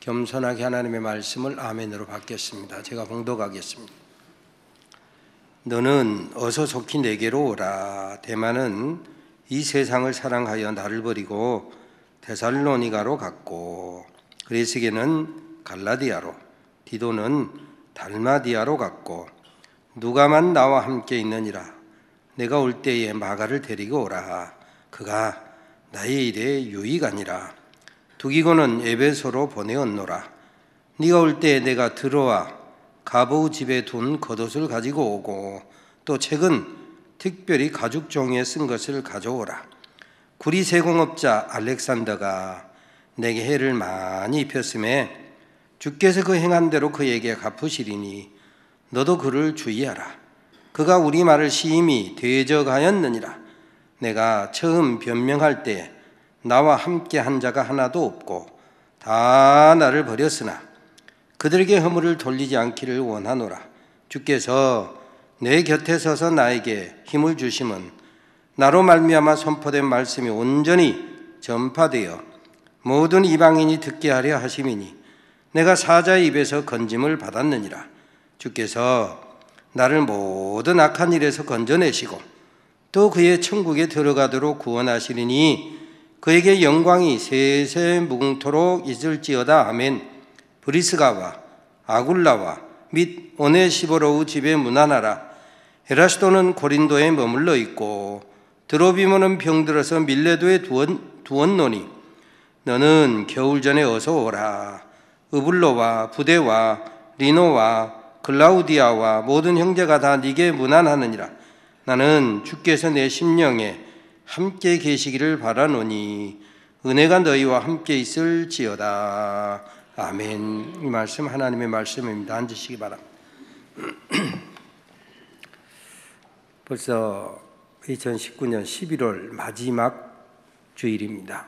겸손하게 하나님의 말씀을 아멘으로 받겠습니다. 제가 봉독하겠습니다. 너는 어서 속히 내게로 오라. 데마는 이 세상을 사랑하여 나를 버리고 데살로니가로 갔고, 그레스게는 갈라디아로, 디도는 달마디아로 갔고, 누가만 나와 함께 있느니라. 내가 올 때에 마가를 데리고 오라. 그가 나의 일에 유익하니라. 두기고는 에베소로 보내었노라. 네가 올 때에 내가 들어와 가보우 집에 둔 겉옷을 가지고 오고, 또 책은 특별히 가죽 종이에 쓴 것을 가져오라. 구리 세공업자 알렉산더가 내게 해를 많이 입혔음에 주께서 그 행한 대로 그에게 갚으시리니 너도 그를 주의하라. 그가 우리 말을 심히 대적하였느니라. 내가 처음 변명할 때 나와 함께 한 자가 하나도 없고 다 나를 버렸으나 그들에게 허물을 돌리지 않기를 원하노라. 주께서 내 곁에 서서 나에게 힘을 주심은 나로 말미암아 선포된 말씀이 온전히 전파되어 모든 이방인이 듣게 하려 하심이니 내가 사자의 입에서 건짐을 받았느니라. 주께서 나를 모든 악한 일에서 건져내시고 또 그의 천국에 들어가도록 구원하시리니 그에게 영광이 세세 무궁토록 있을지어다. 아멘. 브리스가와 아굴라와 및 오네시보로의 집에 문안하라. 에라스도는 고린도에 머물러 있고 드로비모는 병들어서 밀레도에 두었노니 너는 겨울 전에 어서 오라. 으블로와 부데와 리노와 클라우디아와 모든 형제가 다 네게 문안하느니라. 나는 주께서 내 심령에 함께 계시기를 바라노니 은혜가 너희와 함께 있을지어다. 아멘. 이 말씀 하나님의 말씀입니다. 앉으시기 바랍니다. 벌써 2019년 11월 마지막 주일입니다.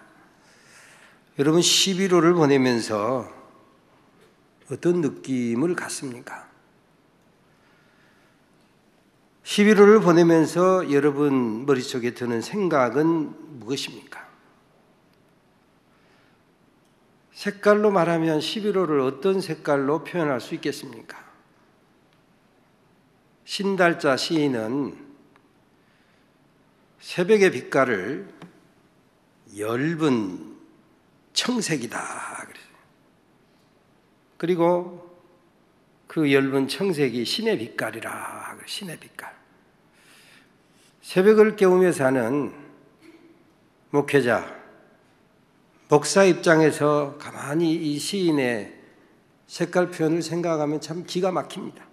여러분 11월을 보내면서 어떤 느낌을 갖습니까? 11월을 보내면서 여러분 머릿속에 드는 생각은 무엇입니까? 색깔로 말하면 11월을 어떤 색깔로 표현할 수 있겠습니까? 신달자 시인은 새벽의 빛깔을 엷은 청색이다. 그리고 그 엷은 청색이 신의 빛깔이라. 신의 빛깔. 새벽을 깨우면서 하는 목회자, 목사 입장에서 가만히 이 시인의 색깔 표현을 생각하면 참 기가 막힙니다.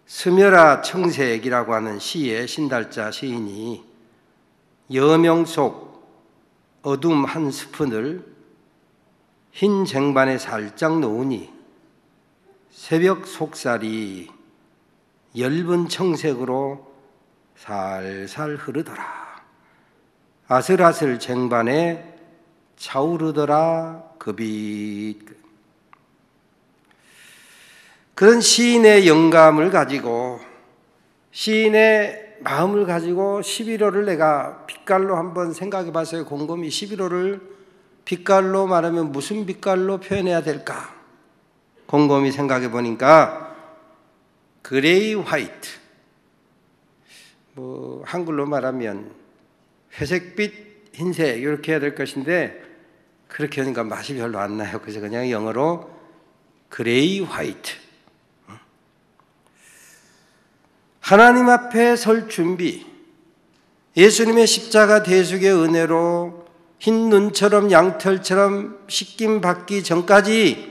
스며라 청색이라고 하는 시의 신달자 시인이 여명 속 어둠 한 스푼을 흰 쟁반에 살짝 놓으니 새벽 속살이 엷은 청색으로 살살 흐르더라. 아슬아슬 쟁반에 차오르더라 그 빛. 그런 시인의 영감을 가지고 시인의 마음을 가지고 11월을 내가 빛깔로 한번 생각해 봤어요. 곰곰이 11월을 빛깔로 말하면 무슨 빛깔로 표현해야 될까? 곰곰이 생각해 보니까 그레이 화이트, 한글로 말하면 회색빛, 흰색 이렇게 해야 될 것인데 그렇게 하니까 맛이 별로 안 나요. 그래서 그냥 영어로 그레이 화이트. 하나님 앞에 설 준비, 예수님의 십자가 대속의 은혜로 흰 눈처럼 양털처럼 씻김 받기 전까지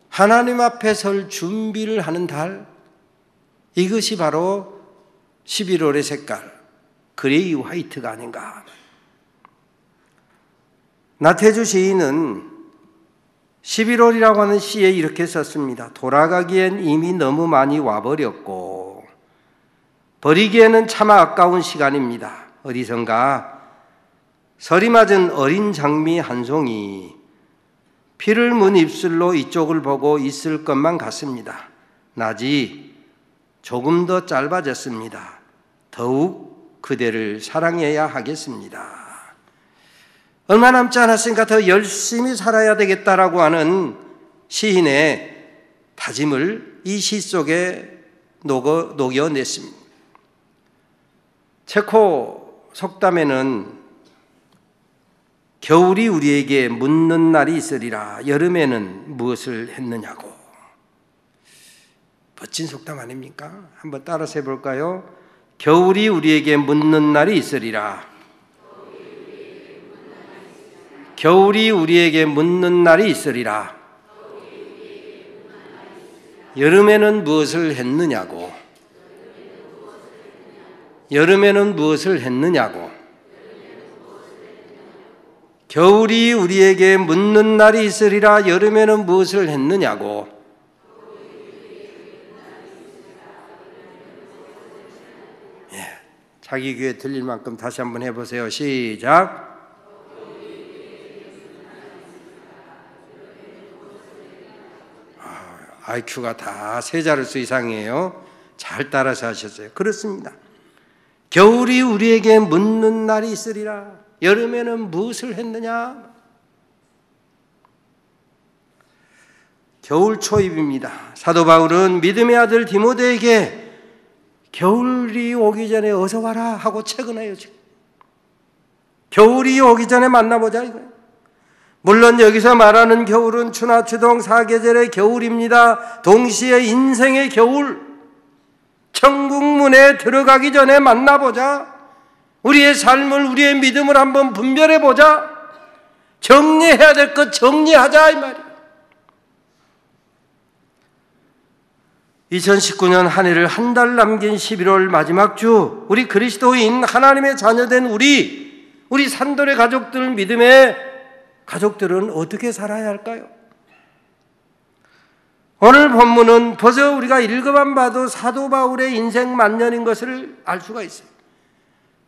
하나님 앞에 설 준비를 하는 달, 이것이 바로 11월의 색깔, 그레이 화이트가 아닌가. 나태주 시인은 11월이라고 하는 시에 이렇게 썼습니다. 돌아가기엔 이미 너무 많이 와버렸고 버리기에는 차마 아까운 시간입니다. 어디선가 서리 맞은 어린 장미 한 송이 피를 문 입술로 이쪽을 보고 있을 것만 같습니다. 낮이 조금 더 짧아졌습니다. 더욱 그대를 사랑해야 하겠습니다. 얼마 남지 않았으니까 더 열심히 살아야 되겠다라고 하는 시인의 다짐을 이 시 속에 녹여냈습니다. 체코 속담에는 겨울이 우리에게 묻는 날이 있으리라 여름에는 무엇을 했느냐고. 멋진 속담 아닙니까? 한번 따라서 해볼까요? 겨울이 우리에게 묻는 날이 있으리라. 겨울이 우리에게 묻는 날이 있으리라. 여름에는 무엇을 했느냐고. 여름에는 무엇을 했느냐고. 겨울이 우리에게 묻는 날이 있으리라. 여름에는 무엇을 했느냐고. 예, 자기 귀에 들릴 만큼 다시 한번 해보세요. 시작. IQ가 다 세 자릿수 이상이에요. 잘 따라서 하셨어요. 그렇습니다. 겨울이 우리에게 묻는 날이 있으리라. 여름에는 무엇을 했느냐? 겨울 초입입니다. 사도 바울은 믿음의 아들 디모데에게 겨울이 오기 전에 어서 와라 하고 채근해요. 지금. 겨울이 오기 전에 만나보자 이거예요. 물론 여기서 말하는 겨울은 추나 추동 사계절의 겨울입니다. 동시에 인생의 겨울, 천국문에 들어가기 전에 만나보자. 우리의 삶을, 우리의 믿음을 한번 분별해보자. 정리해야 될 것 정리하자 이 말이에요. 2019년 한 해를 한 달 남긴 11월 마지막 주, 우리 그리스도인 하나님의 자녀된 우리 산돌의 가족들, 믿음의 가족들은 어떻게 살아야 할까요? 오늘 본문은 벌써 우리가 읽어만 봐도 사도 바울의 인생 만년인 것을 알 수가 있어요.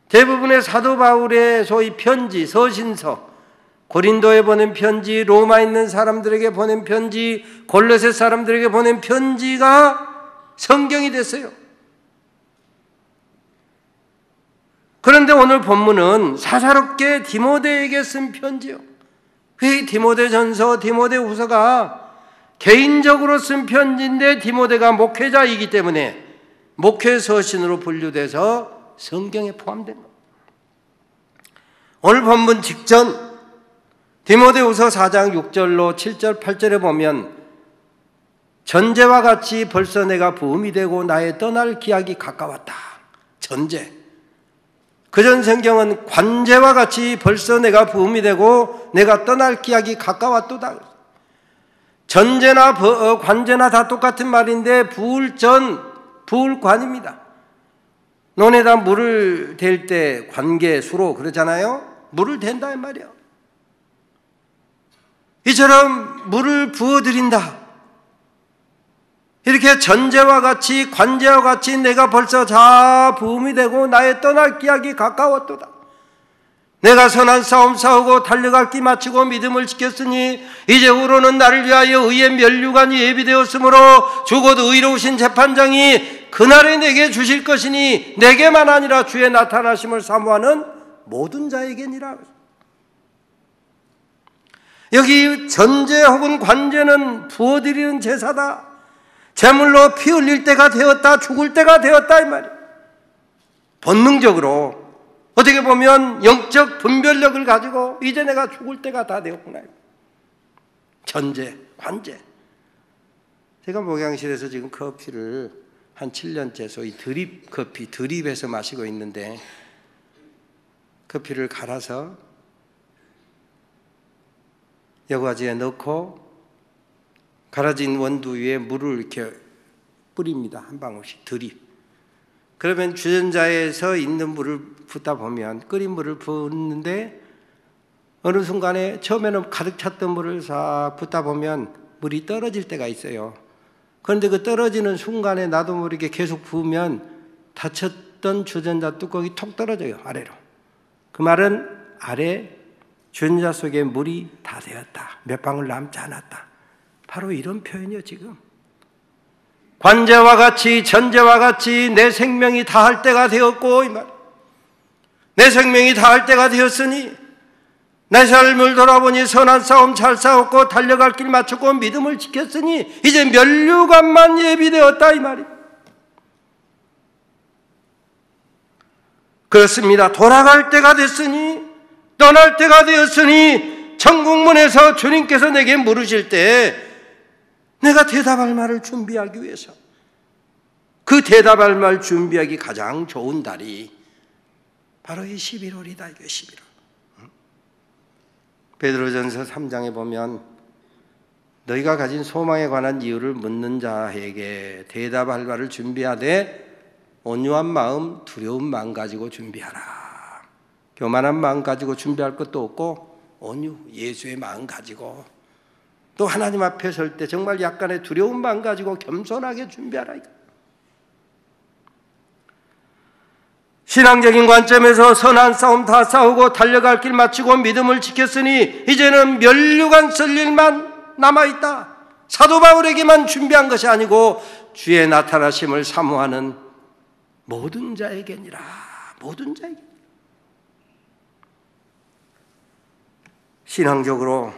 대부분의 사도 바울의 소위 편지, 서신서, 고린도에 보낸 편지, 로마에 있는 사람들에게 보낸 편지, 골로새 사람들에게 보낸 편지가 성경이 됐어요. 그런데 오늘 본문은 사사롭게 디모데에게 쓴 편지요. 이 디모데전서, 디모데후서가 개인적으로 쓴 편지인데 디모데가 목회자이기 때문에 목회서신으로 분류돼서 성경에 포함된 겁니다. 오늘 본문 직전 디모데후서 4장 6절로 7절 8절에 보면 전제와 같이 벌써 내가 부음이 되고 나의 떠날 기약이 가까웠다. 전제. 그전 성경은 관제와 같이 벌써 내가 부음이 되고 내가 떠날 기약이 가까웠도다. 전제나 관제나 다 똑같은 말인데 부울전, 부울관입니다. 논에다 물을 댈 때 관계, 수로 그러잖아요. 물을 댄다 이 말이에요. 이처럼 물을 부어드린다. 이렇게 전제와 같이 관제와 같이 내가 벌써 자 부음이 되고 나의 떠날 기약이 가까웠도다. 내가 선한 싸움 싸우고 달려갈 기 마치고 믿음을 지켰으니 이제후로는 나를 위하여 의의 면류관이 예비되었으므로 죽어도 의로우신 재판장이 그날에 내게 주실 것이니 내게만 아니라 주의 나타나심을 사모하는 모든 자에게니라. 여기 전제 혹은 관제는 부어드리는 제사다. 제물로 피 흘릴 때가 되었다. 죽을 때가 되었다 이 말이에요. 본능적으로 어떻게 보면 영적 분별력을 가지고 이제 내가 죽을 때가 다 되었구나. 전제, 관제. 제가 목양실에서 지금 커피를 한 7년째 소위 드립 커피, 드립해서 마시고 있는데 커피를 갈아서 여과지에 넣고 갈아진 원두 위에 물을 이렇게 뿌립니다. 한 방울씩 드립. 그러면 주전자에서 있는 물을 붓다 보면 끓인 물을 붓는데 어느 순간에 처음에는 가득 찼던 물을 싹 붓다 보면 물이 떨어질 때가 있어요. 그런데 그 떨어지는 순간에 나도 모르게 계속 부으면 닫혔던 주전자 뚜껑이 톡 떨어져요. 아래로. 그 말은 아래 주전자 속에 물이 다 되었다. 몇 방울 남지 않았다. 바로 이런 표현이요 지금. 관제와 같이 전제와 같이 내 생명이 다할 때가 되었고 이 말. 내 생명이 다할 때가 되었으니 내 삶을 돌아보니 선한 싸움 잘 싸웠고 달려갈 길 맞췄고 믿음을 지켰으니 이제 면류관만 예비되었다 이 말이에요. 그렇습니다. 돌아갈 때가 됐으니, 떠날 때가 되었으니 천국문에서 주님께서 내게 물으실 때 내가 대답할 말을 준비하기 위해서, 그 대답할 말 준비하기 가장 좋은 달이 바로 이 11월이다. 이게 11월. 베드로전서 3장에 보면 너희가 가진 소망에 관한 이유를 묻는 자에게 대답할 말을 준비하되 온유한 마음, 두려운 마음 가지고 준비하라. 교만한 마음 가지고 준비할 것도 없고 온유, 예수의 마음 가지고, 또 하나님 앞에 설 때 정말 약간의 두려운 마음 가지고 겸손하게 준비하라. 신앙적인 관점에서 선한 싸움 다 싸우고 달려갈 길 마치고 믿음을 지켰으니 이제는 면류관 쓸 일만 남아있다. 사도 바울에게만 준비한 것이 아니고 주의 나타나심을 사모하는 모든 자에게니라. 모든 자에게. 신앙적으로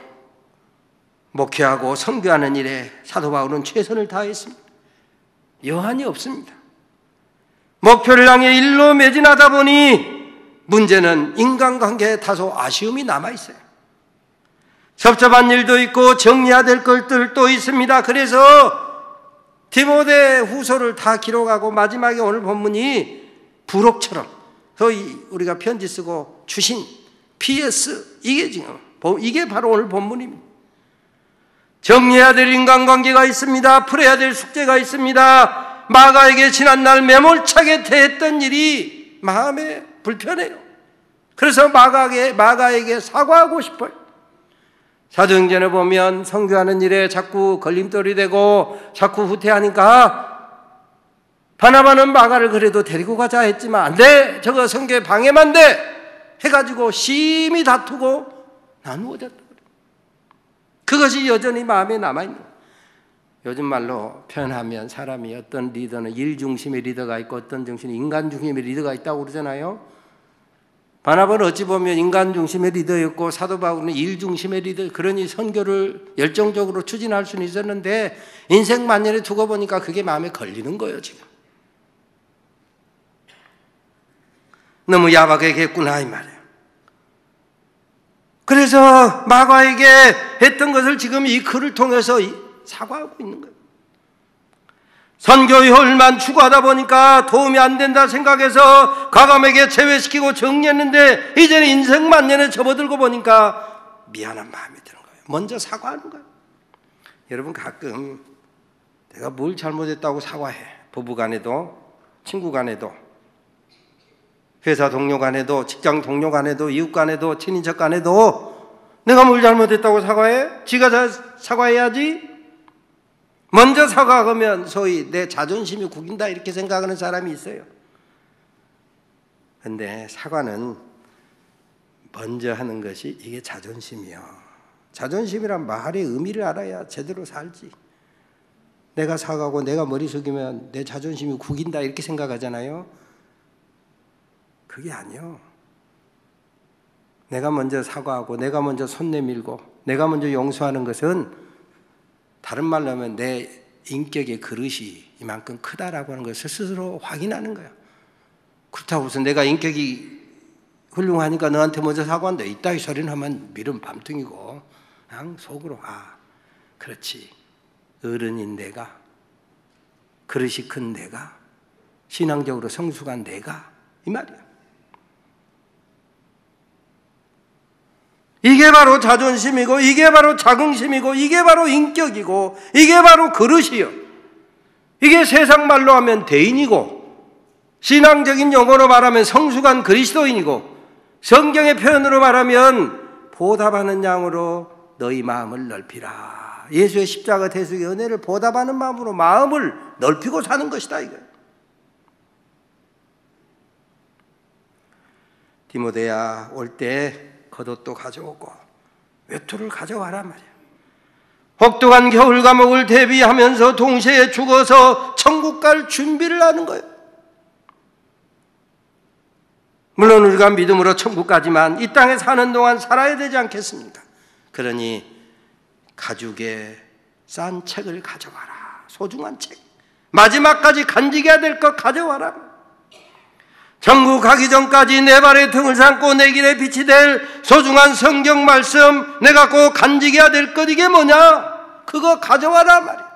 목회하고 선교하는 일에 사도 바울은 최선을 다했습니다. 여한이 없습니다. 목표를 향해 일로 매진하다 보니 문제는 인간관계에 다소 아쉬움이 남아있어요. 섭섭한 일도 있고 정리해야 될 것들도 있습니다. 그래서 디모데 후서를 다 기록하고 마지막에 오늘 본문이 부록처럼 거의 우리가 편지 쓰고 주신 PS, 이게 바로 오늘 본문입니다. 정리해야 될 인간관계가 있습니다. 풀어야 될 숙제가 있습니다. 마가에게 지난날 매몰차게 대했던 일이 마음에 불편해요. 그래서 마가에게 사과하고 싶어요. 사도행전에 보면 선교하는 일에 자꾸 걸림돌이 되고 자꾸 후퇴하니까 바나바는 마가를 그래도 데리고 가자 했지만 안 돼, 저거 선교에 방해만 돼 해가지고 심히 다투고 나누어졌다. 그것이 여전히 마음에 남아있는 거예요. 요즘 말로 표현하면 사람이 어떤 리더는 일 중심의 리더가 있고 어떤 정신은 인간 중심의 리더가 있다고 그러잖아요. 바나바는 어찌 보면 인간 중심의 리더였고 사도 바울은 일 중심의 리더, 그러니 선교를 열정적으로 추진할 수는 있었는데 인생 만년에 두고 보니까 그게 마음에 걸리는 거예요. 지금 너무 야박하게 했구나 이 말이에요. 그래서 마가에게 했던 것을 지금 이 글을 통해서 사과하고 있는 거예요. 선교 효율만 추구하다 보니까 도움이 안 된다 생각해서 과감하게 제외시키고 정리했는데 이제는 인생 만년에 접어들고 보니까 미안한 마음이 드는 거예요. 먼저 사과하는 거예요. 여러분 가끔 내가 뭘 잘못했다고 사과해. 부부 간에도 친구 간에도 회사 동료 간에도 직장 동료 간에도 이웃 간에도 친인척 간에도 내가 뭘 잘못했다고 사과해? 지가 사과해야지. 먼저 사과하면 소위 내 자존심이 구긴다 이렇게 생각하는 사람이 있어요. 그런데 사과는 먼저 하는 것이 이게 자존심이요. 자존심이란 말의 의미를 알아야 제대로 살지. 내가 사과하고 내가 머리 숙이면 내 자존심이 구긴다 이렇게 생각하잖아요. 그게 아니요. 내가 먼저 사과하고 내가 먼저 손 내밀고 내가 먼저 용서하는 것은 다른 말로 하면 내 인격의 그릇이 이만큼 크다라고 하는 것을 스스로 확인하는 거예요. 그렇다고 해서 내가 인격이 훌륭하니까 너한테 먼저 사과한다 이따위 소리는 하면 미련 밤둥이고 그냥 속으로 그렇지, 어른인 내가, 그릇이 큰 내가, 신앙적으로 성숙한 내가 이 말이야. 이게 바로 자존심이고 이게 바로 자긍심이고 이게 바로 인격이고 이게 바로 그릇이요. 이게 세상 말로 하면 대인이고 신앙적인 용어로 말하면 성숙한 그리스도인이고 성경의 표현으로 말하면 보답하는 양으로 너희 마음을 넓히라. 예수의 십자가 대속의 은혜를 보답하는 마음으로 마음을 넓히고 사는 것이다 이거예요. 디모데야 올 때 겉옷도 가져오고 외투를 가져와라 말이야. 혹독한 겨울 감옥을 대비하면서 동시에 죽어서 천국 갈 준비를 하는 거예요. 물론 우리가 믿음으로 천국 가지만 이 땅에 사는 동안 살아야 되지 않겠습니까? 그러니 가죽에 싼 책을 가져와라. 소중한 책. 마지막까지 간직해야 될 것 가져와라. 천국 가기 전까지 내 발에 등을 삼고 내 길에 빛이 될 소중한 성경 말씀, 내가 꼭 간직해야 될 것, 이게 뭐냐? 그거 가져와라 말이야.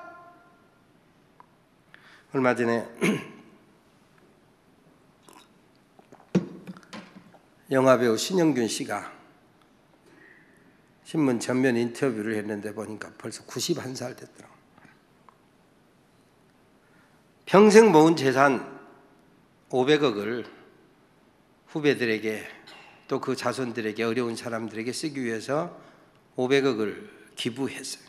얼마 전에 영화배우 신영균 씨가 신문 전면 인터뷰를 했는데 보니까 벌써 91살 됐더라고요. 평생 모은 재산 500억을 후배들에게 또 그 자손들에게, 어려운 사람들에게 쓰기 위해서 500억을 기부했어요.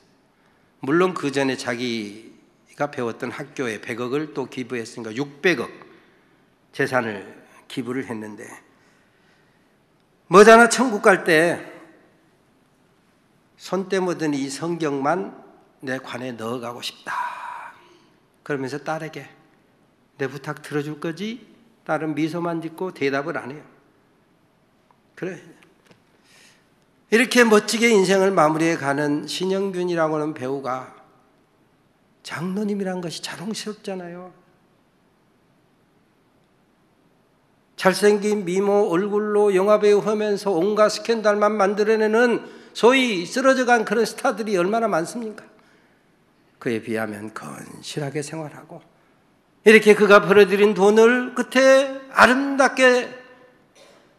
물론 그 전에 자기가 배웠던 학교에 100억을 또 기부했으니까 600억 재산을 기부를 했는데, 머지않아 천국 갈 때 손때 묻은 이 성경만 내 관에 넣어가고 싶다. 그러면서 딸에게 내 부탁 들어줄 거지? 딸은 미소만 짓고 대답을 안 해요. 그래. 이렇게 멋지게 인생을 마무리해 가는 신영균이라고 하는 배우가 장로님이란 것이 자랑스럽잖아요. 잘생긴 미모 얼굴로 영화배우 하면서 온갖 스캔들만 만들어내는 소위 쓰러져간 그런 스타들이 얼마나 많습니까? 그에 비하면 건실하게 생활하고, 이렇게 그가 벌어들인 돈을 끝에 아름답게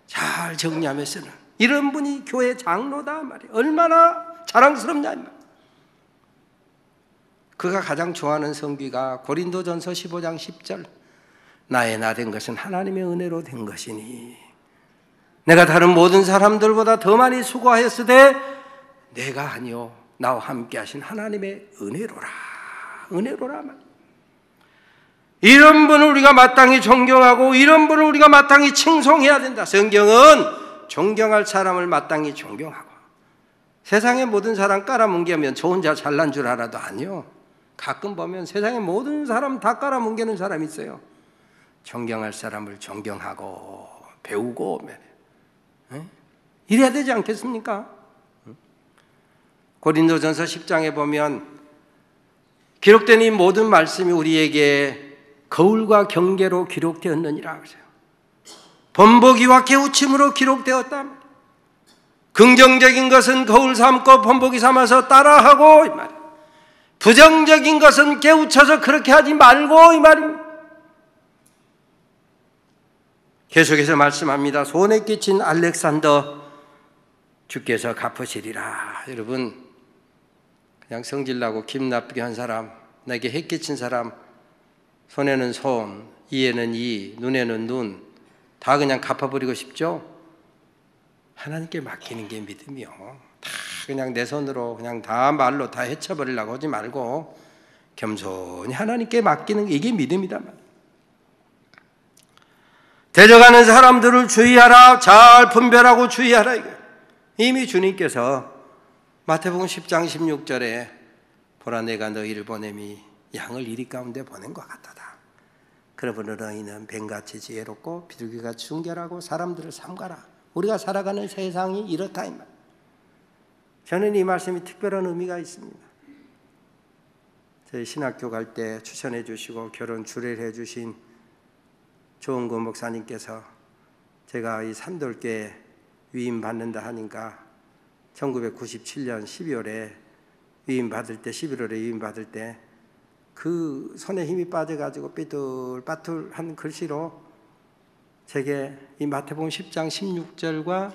잘 정리하며 쓰는 이런 분이 교회 장로다 말이에요. 얼마나 자랑스럽냐 말이에요. 그가 가장 좋아하는 성귀가 고린도전서 15장 10절, 나의 나 된 것은 하나님의 은혜로 된 것이니 내가 다른 모든 사람들보다 더 많이 수고하였으되 내가 아니요 나와 함께 하신 하나님의 은혜로라. 은혜로라 말. 이런 분을 우리가 마땅히 존경하고 이런 분을 우리가 마땅히 칭송해야 된다. 성경은 존경할 사람을 마땅히 존경하고, 세상의 모든 사람 깔아뭉개면 저 혼자 잘난 줄 알아도 아니요. 가끔 보면 세상의 모든 사람 다 깔아뭉개는 사람이 있어요. 존경할 사람을 존경하고 배우고 이래야 되지 않겠습니까? 고린도전서 10장에 보면 기록된 이 모든 말씀이 우리에게 거울과 경계로 기록되었느니라. 번복이와 깨우침으로 기록되었다. 긍정적인 것은 거울 삼고 번복이 삼아서 따라하고 이 말이에요. 부정적인 것은 깨우쳐서 그렇게 하지 말고 이 말입니다. 계속해서 말씀합니다. 손에 끼친 알렉산더 주께서 갚으시리라. 여러분, 그냥 성질나고 기분 나쁘게 한 사람, 내게 해 끼친 사람, 손에는 손, 이에는 이, 눈에는 눈, 다 그냥 갚아버리고 싶죠? 하나님께 맡기는 게 믿음이요. 다 그냥 내 손으로 그냥 다 말로 다 헤쳐버리려고 하지 말고 겸손히 하나님께 맡기는 게 이게 믿음이다. 데려가는 사람들을 주의하라. 잘 분별하고 주의하라. 이미 주님께서 마태복음 10장 16절에 보라 내가 너희를 보냄이 양을 이리 가운데 보낸 것 같다. 그러므로 너희는 뱀같이 지혜롭고 비둘기같이 순결하고 사람들을 삼가라. 우리가 살아가는 세상이 이렇다 이 말. 저는 이 말씀이 특별한 의미가 있습니다. 저희 신학교 갈 때 추천해 주시고 결혼 주례해 주신 조은구 목사님께서 제가 이 산돌교회 위임 받는다 하니까 1997년 12월에 위임 받을 때, 11월에 위임 받을 때 그 손에 힘이 빠져가지고 삐뚤빠뚤한 글씨로 제게 이 마태복음 10장 16절과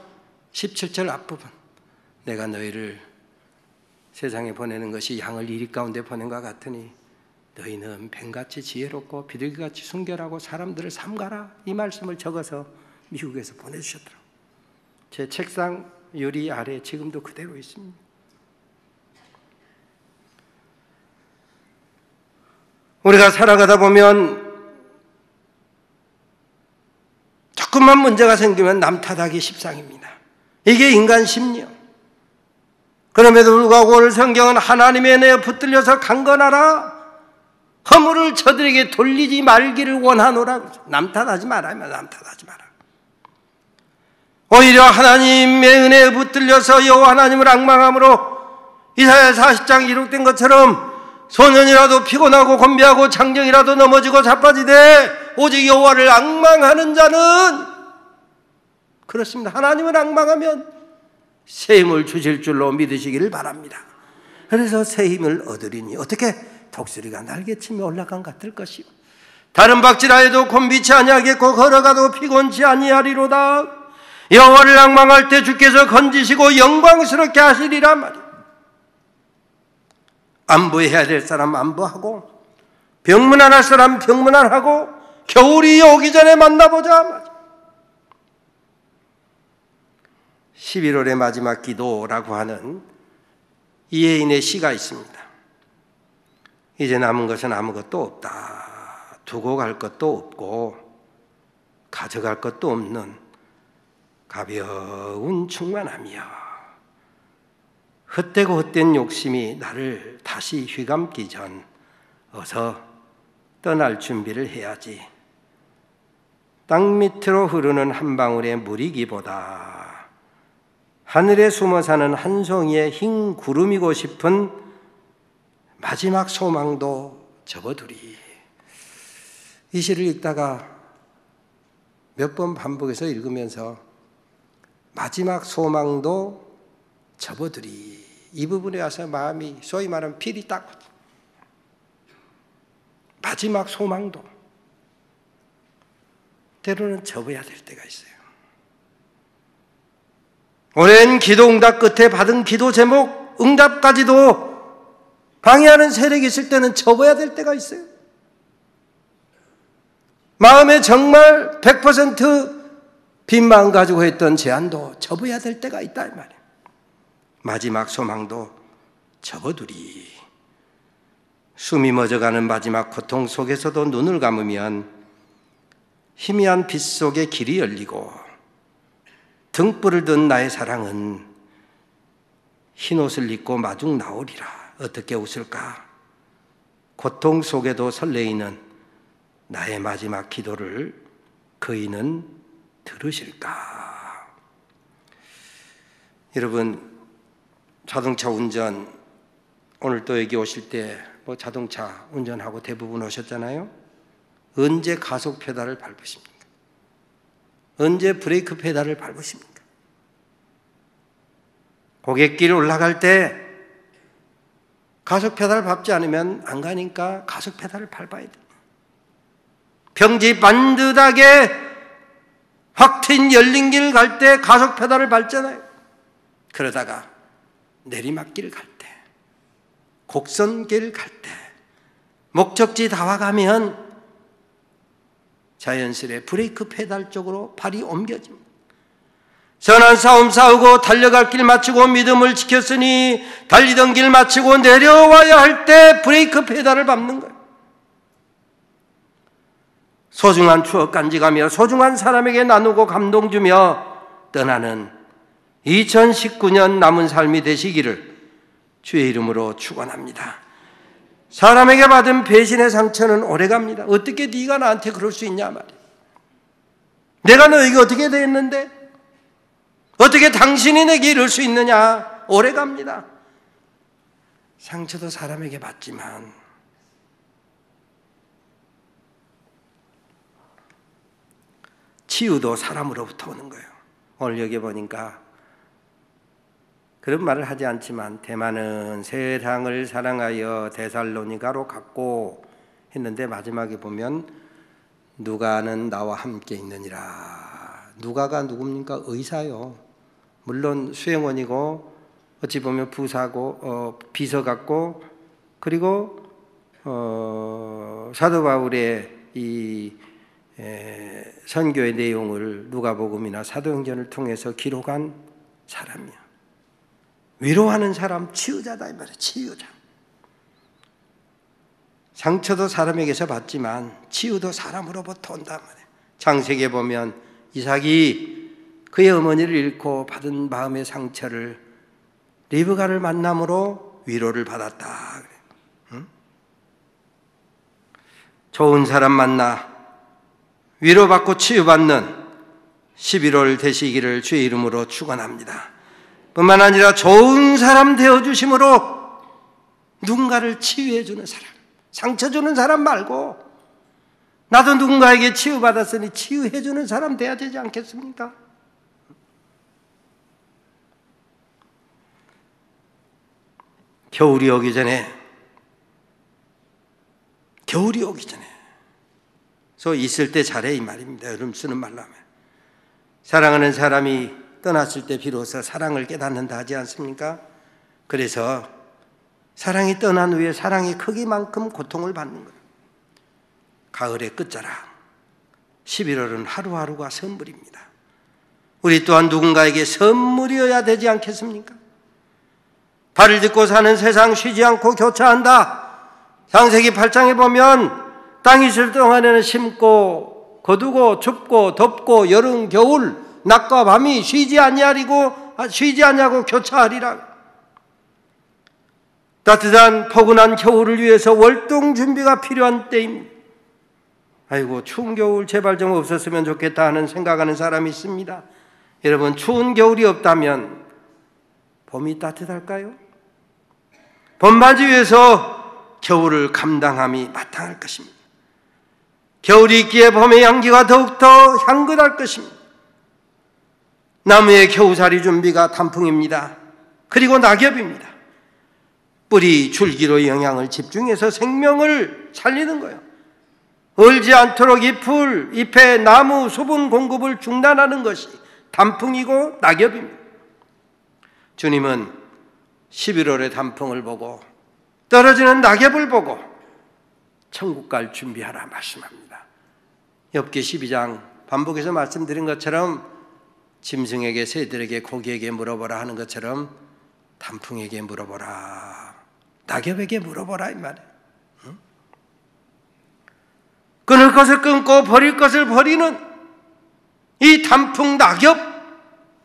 17절 앞부분, 내가 너희를 세상에 보내는 것이 양을 이리 가운데 보낸 것 같으니 너희는 뱀같이 지혜롭고 비둘기같이 순결하고 사람들을 삼가라, 이 말씀을 적어서 미국에서 보내주셨더라고요. 제 책상 유리 아래 지금도 그대로 있습니다. 우리가 살아가다 보면 조금만 문제가 생기면 남 탓하기 십상입니다. 이게 인간 심리요. 그럼에도 불구하고 오늘 성경은 하나님의 은혜에 붙들려서 강건하라, 허물을 저들에게 돌리지 말기를 원하노라. 남 탓하지 말아요. 남 탓하지 마라. 오히려 하나님의 은혜에 붙들려서 여호와 하나님을 앙망함으로 이사야 40장 기록된 것처럼 소년이라도 피곤하고 곤비하고 장정이라도 넘어지고 자빠지되 오직 여호와를 앙망하는 자는 그렇습니다. 하나님을 앙망하면 새 힘을 주실 줄로 믿으시기를 바랍니다. 그래서 새 힘을 얻으리니 어떻게 독수리가 날개치며 올라간 것 같을 것이요 다른 박질하여도 곤비치 아니하겠고 걸어가도 피곤치 아니하리로다. 여호와를 앙망할 때 주께서 건지시고 영광스럽게 하시리라 말이야. 안부해야 될 사람 안부하고 병문안할 사람 병문안하고 겨울이 오기 전에 만나보자 말이야. 11월의 마지막 기도라고 하는 이혜인의 시가 있습니다. 이제 남은 것은 아무것도 없다. 두고 갈 것도 없고 가져갈 것도 없는 가벼운 충만함이여. 헛되고 헛된 욕심이 나를 다시 휘감기 전 어서 떠날 준비를 해야지. 땅 밑으로 흐르는 한 방울의 물이기보다 하늘에 숨어 사는 한 송이의 흰 구름이고 싶은 마지막 소망도 접어두리. 이 시를 읽다가 몇 번 반복해서 읽으면서 마지막 소망도 접어두리. 이 부분에 와서 마음이 소위 말하면 필이 딱 마지막 소망도 때로는 접어야 될 때가 있어요. 오랜 기도 응답 끝에 받은 기도 제목 응답까지도 방해하는 세력이 있을 때는 접어야 될 때가 있어요. 마음에 정말 100% 빈 마음 가지고 했던 제안도 접어야 될 때가 있다 이 말이에요. 마지막 소망도 접어두리. 숨이 멎어가는 마지막 고통 속에서도 눈을 감으면 희미한 빛 속에 길이 열리고 등불을 든 나의 사랑은 흰옷을 입고 마중 나오리라. 어떻게 웃을까? 고통 속에도 설레이는 나의 마지막 기도를 그이는 들으실까? 여러분, 자동차 운전 오늘 또 여기 오실 때 뭐 자동차 운전하고 대부분 오셨잖아요. 언제 가속 페달을 밟으십니까? 언제 브레이크 페달을 밟으십니까? 고갯길 올라갈 때 가속 페달을 밟지 않으면 안 가니까 가속 페달을 밟아야 돼. 평지 반듯하게 확 트인 열린 길 갈 때 가속 페달을 밟잖아요. 그러다가 내리막길 갈 때, 곡선길 갈 때, 목적지 다 와가면 자연스레 브레이크 페달 쪽으로 발이 옮겨집니다. 선한 싸움 싸우고 달려갈 길 마치고 믿음을 지켰으니 달리던 길 마치고 내려와야 할 때 브레이크 페달을 밟는 거예요. 소중한 추억 간직하며 소중한 사람에게 나누고 감동 주며 떠나는 2019년 남은 삶이 되시기를 주의 이름으로 축원합니다. 사람에게 받은 배신의 상처는 오래갑니다. 어떻게 네가 나한테 그럴 수 있냐 말이야. 내가 너에게 어떻게 됐는데 어떻게 당신이 내게 이럴 수 있느냐. 오래갑니다. 상처도 사람에게 받지만 치유도 사람으로부터 오는 거예요. 오늘 여기 보니까 그런 말을 하지 않지만 대만은 세상을 사랑하여 데살로니가로 갔고 했는데 마지막에 보면 누가는 나와 함께 있느니라. 누가가 누굽니까? 의사요. 물론 수행원이고 어찌 보면 부사고 비서 같고 그리고 사도 바울의 이 선교의 내용을 누가복음이나 사도행전을 통해서 기록한 사람이야. 위로하는 사람, 치유자다 이 말이야. 치유자. 상처도 사람에게서 받지만 치유도 사람으로부터 온단 말이야. 창세기에 보면 이삭이 그의 어머니를 잃고 받은 마음의 상처를 리브가를 만남으로 위로를 받았다. 응? 좋은 사람 만나 위로받고 치유받는 11월 되시기를 주의 이름으로 축원합니다. 뿐만 아니라 좋은 사람 되어주심으로 누군가를 치유해주는 사람, 상처 주는 사람 말고 나도 누군가에게 치유받았으니 치유해주는 사람 돼야 되지 않겠습니까? 겨울이 오기 전에 저 있을 때 잘해 이 말입니다. 여러분 쓰는 말로 하면 사랑하는 사람이 떠났을 때 비로소 사랑을 깨닫는다 하지 않습니까? 그래서 사랑이 떠난 후에 사랑의 크기만큼 고통을 받는 거예요. 가을의 끝자락 11월은 하루하루가 선물입니다. 우리 또한 누군가에게 선물이어야 되지 않겠습니까? 발을 딛고 사는 세상 쉬지 않고 교차한다. 창세기 8장에 보면 땅이 있을 동안에는 심고 거두고 춥고 덥고 여름 겨울 낮과 밤이 쉬지 아니하고 교차하리라. 따뜻한 포근한 겨울을 위해서 월동 준비가 필요한 때입니다. 아이고 추운 겨울 제발 좀 없었으면 좋겠다 하는 생각하는 사람이 있습니다. 여러분 추운 겨울이 없다면 봄이 따뜻할까요? 봄맞이 위해서 겨울을 감당함이 마땅할 것입니다. 겨울이 있기에 봄의 향기가 더욱더 향긋할 것입니다. 나무의 겨우살이 준비가 단풍입니다. 그리고 낙엽입니다. 뿌리 줄기로 영양을 집중해서 생명을 살리는 거예요. 얼지 않도록 잎에 나무 수분 공급을 중단하는 것이 단풍이고 낙엽입니다. 주님은 11월의 단풍을 보고 떨어지는 낙엽을 보고 천국 갈 준비하라 말씀합니다. 욥기 12장 반복해서 말씀드린 것처럼 짐승에게 새들에게 고기에게 물어보라 하는 것처럼 단풍에게 물어보라, 낙엽에게 물어보라 이 말이에요. 끊을 것을 끊고 버릴 것을 버리는 이 단풍 낙엽,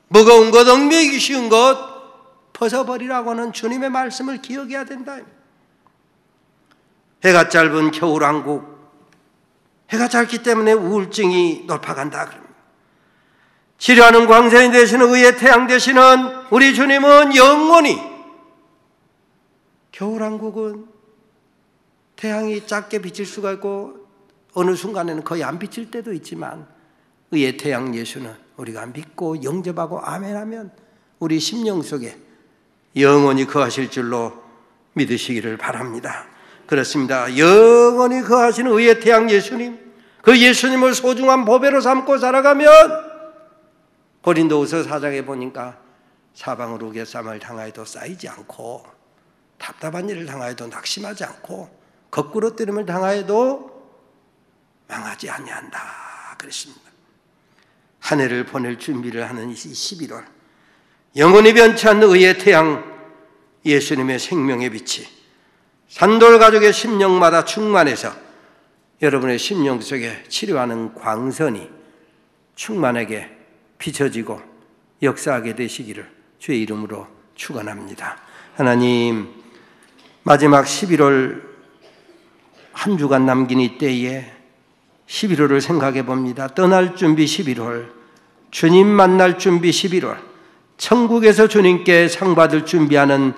무거운 것, 얽매이기 쉬운 것 벗어버리라고 하는 주님의 말씀을 기억해야 된다. 해가 짧은 겨울왕국, 해가 짧기 때문에 우울증이 높아간다 그럽니다. 치료하는 광선이 되시는 의의 태양 되시는 우리 주님은 영원히, 겨울왕국은 태양이 작게 비칠 수가 있고 어느 순간에는 거의 안 비칠 때도 있지만 의의 태양 예수는 우리가 믿고 영접하고 아멘하면 우리 심령 속에 영원히 거하실 줄로 믿으시기를 바랍니다. 그렇습니다. 영원히 거하시는 의의 태양 예수님, 그 예수님을 소중한 보배로 삼고 살아가면 고린도후서 4장에 보니까 사방으로 우겨쌈을 당하여도 쌓이지 않고 답답한 일을 당하여도 낙심하지 않고 거꾸로 뜨림을 당하여도 망하지 아니한다 그랬습니다. 한 해를 보낼 준비를 하는 이 11월, 영원히 변치 않는 의의 태양 예수님의 생명의 빛이 산돌 가족의 심령마다 충만해서 여러분의 심령 속에 치료하는 광선이 충만하게 비춰지고 역사하게 되시기를 주의 이름으로 축원합니다. 하나님, 마지막 11월 한 주간 남긴 이때에 11월을 생각해 봅니다. 떠날 준비 11월, 주님 만날 준비 11월, 천국에서 주님께 상 받을 준비하는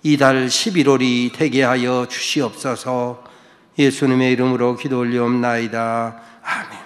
이달 11월이 되게 하여 주시옵소서. 예수님의 이름으로 기도 올리옵나이다. 아멘.